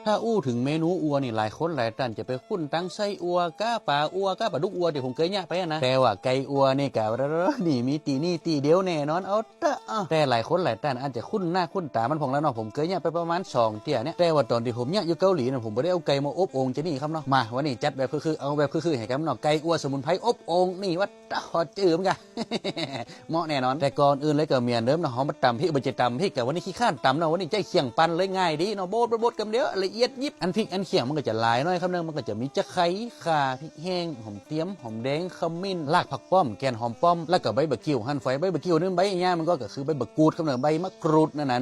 ถ้าอู้ถึงเมนูอัวนี่หลายคนหลายท่านจะไปคุ้นตั้งไส้อัวก้าปลาอัวก้าปลาดุกอัวเดี๋ยวผมเคยเนี่ยไปนะแต่ว่าไก่อัวนี่กะนี่มีตีนี่ตีเดียวแน่นอนเอาแต่หลายคนหลายท่านอาจจะคุ้นหน้าคุ้นตามันพองแล้วเนาะผมเคยเนี่ยไปประมาณ2 เที่ยเนี่ยแต่ว่าตอนที่ผมเนี่ยอยู่เกาหลีเนี่ยผมไม่ได้เอาไก่มาอบโอ่งจะนี่ครับเนาะมาวันนี้จัดแบบคือเอาแบบคือให้กันเนาะไก่อัวสมุนไพรอบโอ่งนี่ว่าฮอตจืดมั้งกะ เหมาะแน่นอนแต่ก่อนอื่นเลยก็เมียนเดิมเนาะเขามาตำพริกมันจะตำพริกกับวันนี้ขี้ข้านตำเนาะวันนี้ใจเขียงปันเลยง่ายดีเนาะโบดกันเดียวละเอียดยิบอันพริกอันเขียงมันก็จะลายน้อยครับเนาะมันก็จะมีจะไคร้ข่าพริกแห้งหอมเตี้ยมหอมแดงขมิ้นรากผักป้อมแกนหอมป้อมแล้วก็ใบบักกิ้วหั่นฝอยใบบักกิ้วนึงใบเงี้ยมันก็คือใบบักกูดครับเนาะใบมะกรูดนั่น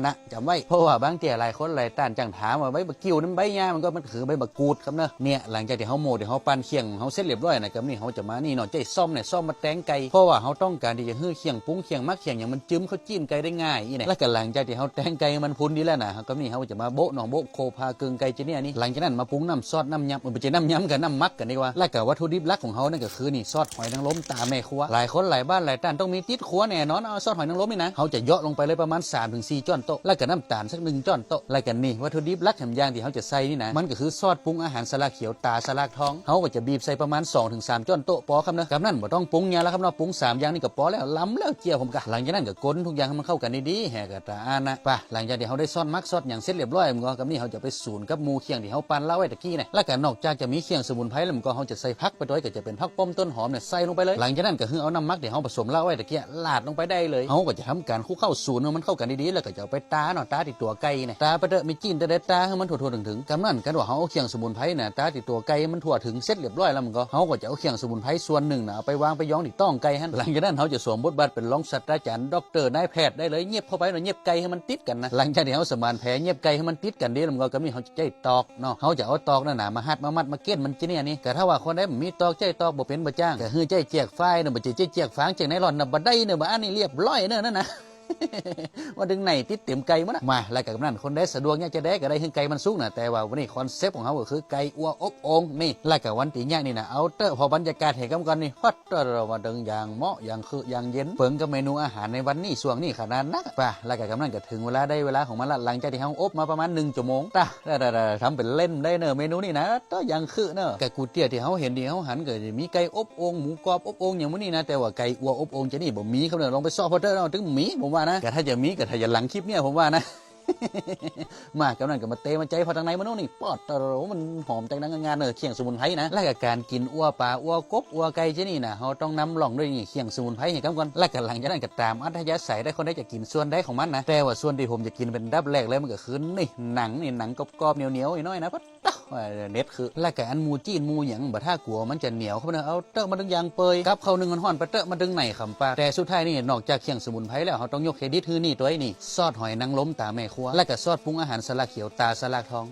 นะจำไว้เพราะว่าบางเตี่ยหลายคนหลายต้านจังถามว่าใบบักกิ้วนั้นใบเงี้ยมันคือใบบักกูดครับเนาะเนี่ยหลังจากที่เขาโม่ที่เขาปั่นเคียงเขาเสร็จเรียบร้อยนะครับนี่เขาจะมานี่เนาะใจซ่อมเนี่ยซ่อมมาแตงไก่เพราะว่าเขาต้องการที่จะฮื้อเคียงปุ้งเคียงมักเคียงอย่างมันจิ้มเขาจิ้มไก่ได้ง่ายนี่แหละแล้วก็หลังจากที่เขาแตงไก่มันพุนดีแล้วนะก็นี่เขาจะมาโบะหนองโบะโคพากึ่งไก่จีเนี่ยนี่หลังจากนั้นมาปรุงน้ำซอสน้ำยำมันจะน้ำยำกับน้ำมักกันดีกว่าและกับวัตถุดิบหลักของเขานั่นก็คือนี่ซอสหอยนางรมตาแม่ครัวหลายคนหลายบ้านหลายท่านต้องมีติดครัวแน่นอนเอาซอสหอยนางรมนี่นะเขาจะเยาะลงไปเลยประมาณ3-4 ช้อนโต๊ะแล้วก็น้ำตาลสัก1 ช้อนโต๊ะแล้วกันนี่วัตถุดิบหลักแถมย่างที่เขาจะใส่นี่นะมันก็คือซอสปรุงอาหารสลากเขียวตาสลากทองเขาก็จะบีบใส่ประมาณ2-3 ช้อนโต๊ะพอครับนะกับนั่นบ่ต้องปรุงยาแล้วครับเนาะปรุง3 อย่างนี่ก็พอแล้วล้ำแล้วเจียวผมกะหลังจากนั้นก็ก้นทุกอย่างให้มันเข้ากันดีๆแหกตาอานะป่ะหลังจากที่เขาได้ซอสมักซอสอย่างเสร็จเรียบร้อยมันก็กับนี่เขาจะไปสูนกับหมูเคียงที่เขาปั่นเล่าไว้ตะกี้เนี่ยแล้วก็นอกจากจะมีเคียงสมุนไพรแล้วมันก็เขาจะใส่ผักไปด้วยก็จะเป็นผักป้อมต้นหอมเนี่ยใส่ลงไปเลยหลังจากนั้นก็คือเอาน้ำมักที่เขาผสมเล่าไว้ตะกี้ลาดลงไปได้เลยเขาก็จะทำการคลุกเข้าสูนมันเข้ากันดีๆแล้วก็จะเอาไปตาเนาะตาติดตัวไก่เนี่ยตาไปเด้อมีจิ้นแต่ตาให้มันทั่วๆถึงกำนั่นกันว่าเขาเอาเคียงสมุนไพรเนี่ยตาติดตัวไก่มันทั่วถึงเสร็จเรียบร้อยแล้วมันก็เขาก็จะเอาเคียงสมุนไพรส่วนหนึ่งนะเอาไปวางไปย้องที่ต้องไก่ฮะหลังจากนั้นเขาจะสวมบทบาทเป็นรองศาสตราจารย์ด็อกเตอร์นายแพทย์ได้เลยเงียบเข้าไปเนาะเงียบไก่ให้มันติดกันนะหลังจากที่เขาสมานแผลเงียบไก่ให้มันติดกันดีแล้วมันก็มีเขาจะใจตอกเนาะเขาจะเอาตอกนั่นน่ะมาหัดมามัดมาเกี้ยนมันจีเนี่ยนี่แต่ถ้าว่าคนใดมีตอกใจตอกบ่เป็นบ่จ้างก็ฮือใจเจียกไฟเนาะบ่ใจเจียกฟางจากไหนหล่อนน่ะบ่ได้เนาะบ่อันนี้เรียบร้อยเนาะนั่นนะ ว่าดึงไหนติดเต็มไก่มั้งมาแล้วกับนั่นคนได้สะดวกเนี่ยจะได้ก็ได้คือไก่มันสุกนะแต่ว่าวันนี้คอนเซปต์ของเขาก็คือไก่อัวอบโอ่งนี่แล้วกับวันตีเนี่ยนี่นะเอาเตอร์พอบรรยากาศเห็นกันนี่ฮอตเตอร์มาดึงอย่างเหมาะอย่างคืออย่างเย็นเปิงกับเมนูอาหารในวันนี้ช่วงนี้ขนาดนักป่ะแล้วกับนั่นก็ถึงเวลาได้เวลาของมันละหลังจากที่เขาอบมาประมาณ1 ชั่วโมงทำเป็นเล่นได้เนอะเมนูนี่นะก็อย่างคือเนอะกับกูเตี๋ยที่เขาเห็นดีเขาหันก็จะมีไก่อบโอ่งหมูกรอบอบโอ่งอย่างนี้นะแต่ว่าไก่อัวอบโอ่งจะนี่บ่มีเขาเนี่ยลองไปซ่อพอเตอร์เราถึงมีผมว่านะแต่ถ้าจะมีก็ถ้าอย่าหลังคลิปเนี่ยผมว่านะ มากำลังกับมาเตะมาใจพอทางในมันนู่นนี่ปอดตะโรมันหอมจังงานเนอเคียงสมุนไพรนะและกับการกินอัวปลาอัวกบอัวไก่เช่นนี่นะเขาต้องนำล่องด้วยนี่เคียงสมุนไพรให้กันก่อนและกับหลังจากนั้นก็ตามอัธยาศัยได้คนได้จะกินส่วนได้ของมันนะแต่ว่าส่วนที่ผมจะกินเป็นดับแรกเลยมันก็คือนี่หนังกรอบๆเหนียวๆน้อยนะเน็ตคือและกับอันมูจีนมูหยังบ่ถ้ากลัวมันจะเหนียวเขาเนี่ยเอาเตอะมาดึงยางเปยกับเขาหนึ่งห่อนไปเตอะมาดึงไหนคำปาแต่สุดท้ายนี่นอกจากเคียงสมุนไพรแล้วเขาต้องยกเครดิตคือนี่ตัวนี้ซอสหอยนางรมตาแม่ครัวและกับซอสปรุงอาหารสลากเขียวตาสลากทอง